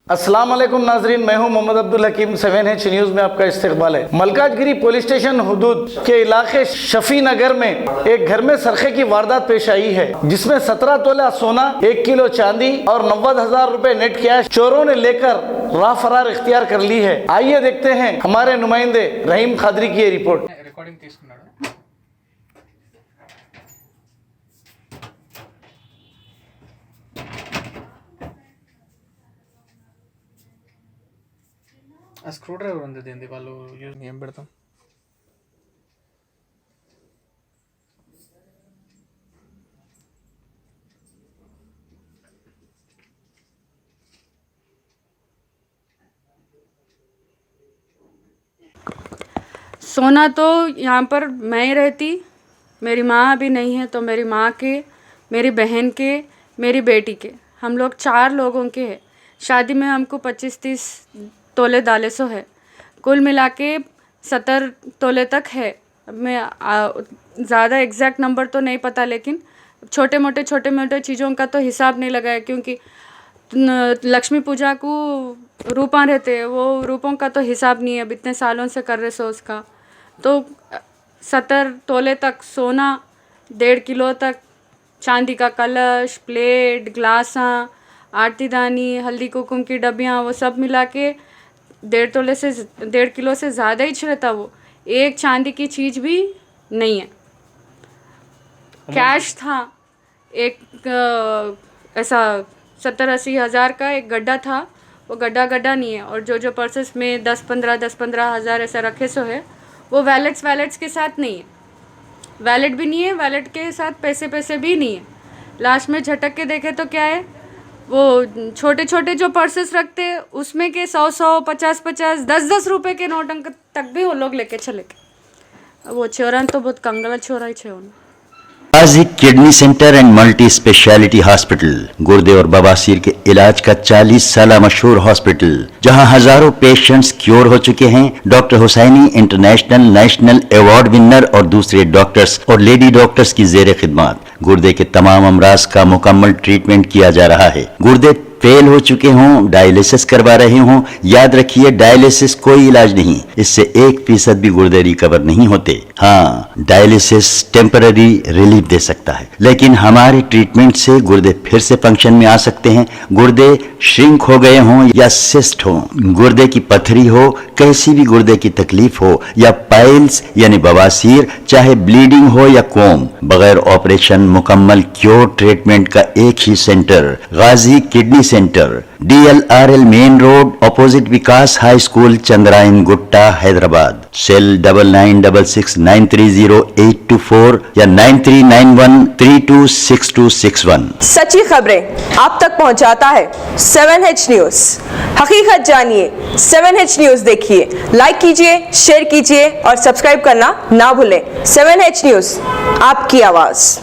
अस्सलाम वालेकुम नाजरीन, मैं हूं मोहम्मद अब्दुल हकीम। 7H न्यूज़ में आपका इस्तकबाल है। मलकाजगिरी पुलिस स्टेशन हुदूद के इलाके शफी नगर में एक घर में सरखे की वारदात पेश आई है, जिसमें 17 तोला सोना, 1 किलो चांदी और 90,000 रुपए नेट कैश चोरों ने लेकर राह फरार इख्तियार कर ली है। आइए देखते हैं हमारे नुमाइंदे रहीम खादरी की ये रिपोर्ट। ఆ స్క్రూ డ్రైవర్ ఉంది దీనిది వాళ్ళు యూజ్ ఏం పెడతాం. सोना तो यहाँ पर मैं ही रहती, मेरी माँ अभी नहीं है तो मेरी माँ के, मेरी बहन के, मेरी बेटी के, हम लोग 4 लोगों के हैं। शादी में हमको 25-30 तोले दाले सो है, कुल मिला के 70 तोले तक है। मैं ज़्यादा एग्जैक्ट नंबर तो नहीं पता, लेकिन छोटे मोटे चीज़ों का तो हिसाब नहीं लगाया, क्योंकि लक्ष्मी पूजा को रूपा रहते हैं, वो रूपों का तो हिसाब नहीं है, अब इतने सालों से कर रहे सो उसका। तो 70 तोले तक सोना, 1.5 किलो तक चांदी का कलश, प्लेट, ग्लासा, आरती दानी, हल्दी कुमकुम की डब्बियाँ, वो सब मिला के 1.5 किलो से ज़्यादा ही रहता। वो एक चांदी की चीज़ भी नहीं है। कैश था एक ऐसा 70-80 हज़ार का एक गड्ढा था, वो गड्ढा नहीं है। और जो पर्सेस में 10-15 हज़ार ऐसा रखे सो है, वो वैलेट्स के साथ नहीं है, वैलेट भी नहीं है, वैलेट के साथ पैसे भी नहीं है। लास्ट में झटक के देखे तो क्या है, वो छोटे जो पर्सेस रखते हैं उसमें के 100, 50, 10 रुपए के नोट अंक तक भी वो लोग लेके चले गए। वो चोरन तो बहुत कंगला चोरा ही छे। गाजी किडनी सेंटर एंड मल्टी स्पेशलिटी हॉस्पिटल, गुर्दे और बवासीर के इलाज का 40 साल मशहूर हॉस्पिटल, जहां हजारों पेशेंट्स क्योर हो चुके हैं। Doctor Husaini international national award winner और दूसरे डॉक्टर्स और लेडी डॉक्टर्स की जेर खिदमत गुर्दे के तमाम अमराज का मुकम्मल ट्रीटमेंट किया जा रहा है। गुर्दे फेल हो चुके हों, डायलिसिस करवा रहे हों, याद रखिए डायलिसिस कोई इलाज नहीं, इससे 1% भी गुर्दे रिकवर नहीं होते। हाँ, डायलिसिस टेम्पररी रिलीफ दे सकता है, लेकिन हमारे ट्रीटमेंट से गुर्दे फिर से फंक्शन में आ सकते हैं। गुर्दे श्रिंक हो गए हों या सिस्ट हो, गुर्दे की पथरी हो, कैसी भी गुर्दे की तकलीफ हो, या पाइल्स यानी बवासीर, चाहे ब्लीडिंग हो या कोम, बगैर ऑपरेशन मुकम्मल क्योर ट्रीटमेंट का एक ही centre, Ghazi kidney centre, DLRL main road, opposite Vikas high school, Chandrayan Gutta, Hyderabad. Cell 9966930824 या 9391326261। सच्ची खबरें आप तक पहुंचाता है 7H न्यूज़। हकीकत जानिए, 7H न्यूज़ देखिए, लाइक कीजिए, शेयर कीजिए और सब्सक्राइब करना ना भूलें। 7H न्यूज़, आपकी आवाज़।